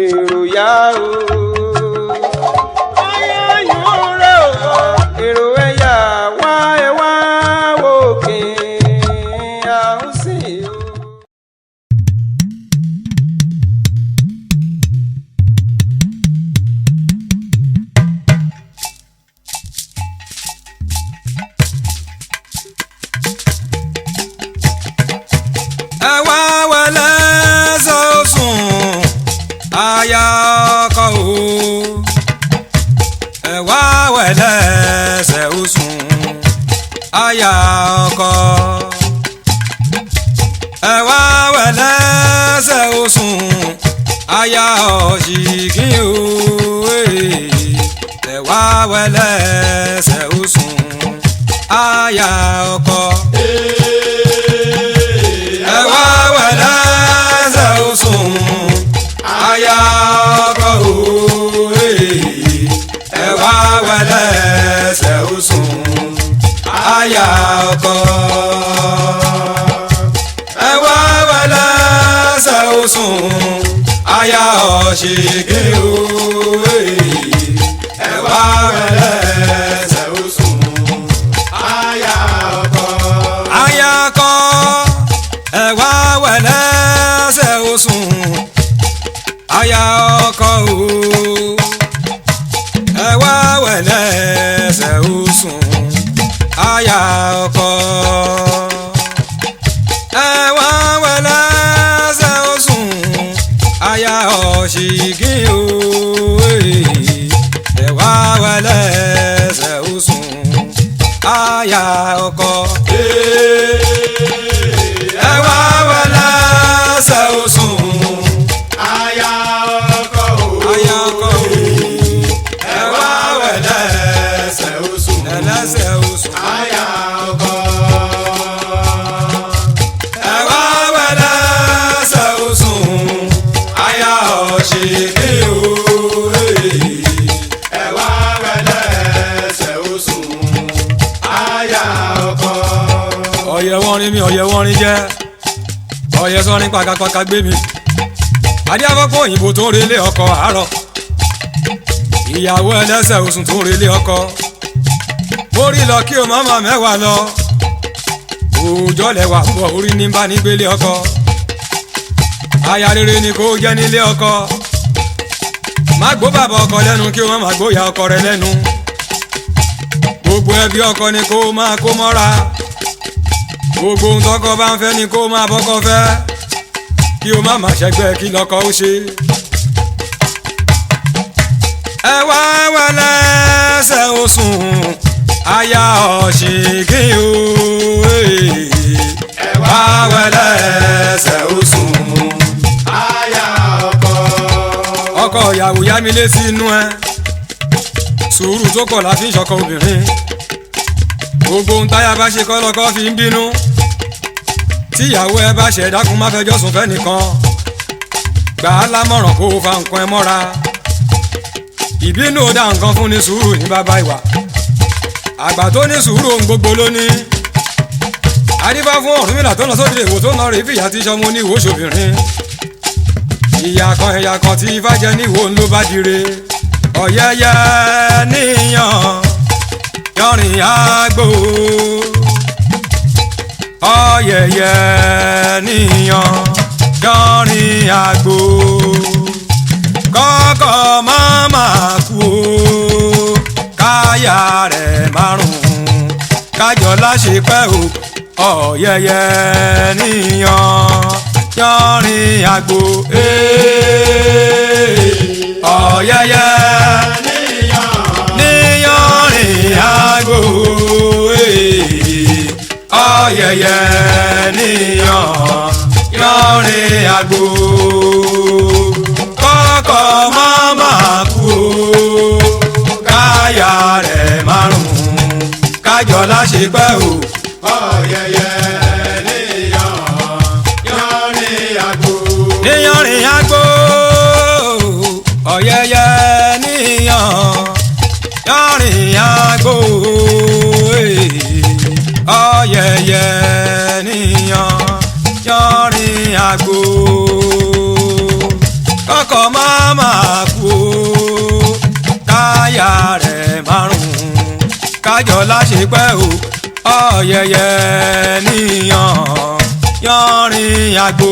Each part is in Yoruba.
èrò yá o. Ayọ̀ rẹ̀ o, èrò ẹ̀yà wá ẹ wá òkè àhúnsìn o. ẹ wá wẹ̀lẹ́ sọ̀sùn aya ọkọ o. ẹ wá wẹ̀lẹ́ sọ̀sùn aya ọkọ. ẹ wá wẹ̀lẹ́ sọ̀sùn aya ọ̀ṣìkí o. ẹ wá wẹ̀lẹ́ sọ̀sùn aya ọkọ. ẹ wá wẹ̀lẹ́ sọ̀sùn aya ọkọ o. ẹ wá wẹ̀lẹ́ sọ̀sùn aya ọkọ. ẹ wá wẹ̀lẹ́ sọ̀sùn aya ọ̀ṣìkí o. ẹ wá wẹ̀lẹ́ sọ̀sùn aya ọkọ. aya ọkọ. ẹ wá wẹ̀lẹ́ sọ̀sùn aya ọkọ o. ẹ wá wẹ̀lẹ́ sọ̀sùn aya ọkọ. ẹ wá wẹ̀lẹ́ sọ̀sùn aya ọ̀ṣìkí o. ẹ wá wẹ̀lẹ́ sọ̀sùn aya ọkọ. ẹ wá wẹ̀lẹ́ sọ̀sùn aya ọkọ o. aya ọkọ o. ẹ wá wẹ̀lẹ́ sọ̀sùn aya ọkọ. ẹ wá wẹ̀lẹ́ sọ̀sùn aya ọ̀ṣìkí o. ẹ wá wẹ̀lẹ́ sọ̀sùn aya ọkọ. ọ̀yẹ̀ wọ́n rin mi ọ̀yẹ̀ wọ́n rin jẹ́ ọ̀yẹ̀ sọ́rin pàkàpàkà gbé mi adé afọ́pọ̀ òyìnbó tó ń relé ọkọ àárọ̀ ìyàwó ẹlẹ́sẹ̀ osùn tó ń relé ọkọ mo rí lọ kí o máma mẹ́wàá lọ òòjọ́ lẹ́wà pọ̀ orí ní bá nígbélé ọkọ aya rere ni kò jẹ́ nílé ọkọ má gbó bàbá ọkọ lẹ́nu kí o má má gbóyà ọkọ rẹ lẹ́nu gbogbo ẹbí ọkọ ni kó máa kó mọ́ra gbogbo ohun tọkọ bá ń fẹ́ ni kó máa bọ́kọ fẹ́ kí o má má ṣẹgbẹ́ kí lọ́kọ ó ṣe. ẹ wá wẹ̀lẹ́ sọ̀sùn aya ọ̀ṣìkí o. ẹ wá wẹ̀lẹ́ sọ̀sùn aya ọkọ. ọkọ ìyàwó yá mi lé sí inú ẹ sùúrù tó kọ̀ la fi ń ṣọkọ obìnrin gbogbo ohun táyà bá ṣe kọ́ lọ́kọ fi ń bínú tíyàwó ẹ bá ṣe dákun má fẹjọ́ sùn fẹ́ nìkan gbà á lámọ̀ràn kó o fa nǹkan ẹ mọ́ra ìbínú ò dá nǹkan fún ni sùúrù ní bàbá ìwà àgbà tó ní sùúrù ohun gbogbo ló ní adífá fún Ọ̀rúnmìlà tó lọ sóde èwo tó ń lọ rí fìyà tí sọmọ ní ìwò ṣòbìnrin ìyá kan ẹ̀yà kan tí ifá jẹ ní ìwò ń ló bá dire ọ̀yẹ́yẹ́ níyàn yọrin àgbò ọ̀yẹ̀yẹ̀ níyàn yọrin àgbò kọ́kọ́ máma kú o káyà rẹ̀ márùn-ún kájọ láṣepẹ́ o ọ̀yẹ̀yẹ̀ níyàn yọrin àgbò ọ̀yẹ̀yẹ̀ níyọrin àgbò ọ̀yẹ̀yẹ̀ níyàn yọrin àgbò kọ́kọ́ máma kú o káyà rẹ̀ márùn-ún kájọ láṣepẹ́ o ọ̀yẹ̀yẹ̀ níyàn yọrin àgbò níyọrin àgbò ọ̀yẹ̀yẹ̀ níyàn yọrin àgbò ọ̀yẹ̀yẹ̀ níyàn yọrin àgbò kọ́kọ́ máma kájọ láṣepẹ́ o ọ̀yẹ̀yẹ̀ níyàn yanrin àgbo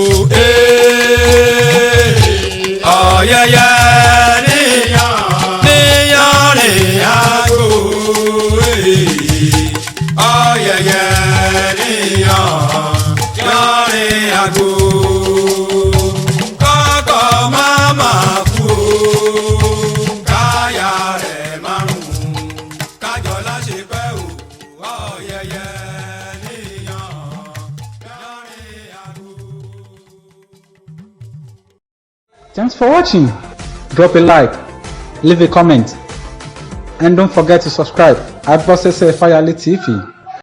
ọ̀yẹ̀yẹ̀ níyanrin àgbo ọ̀yẹ̀yẹ̀ níyàn yanrin àgbo kọ́kọ́ máma kú o káyà rẹ̀ márùn-ún kájọ láṣepẹ́ o ọ̀yẹ̀yẹ̀ níyàn yanrin àgbo. Thanks for watching. Drop a like, leave a comment, and don't forget to subscribe at Bosese Fayale TV.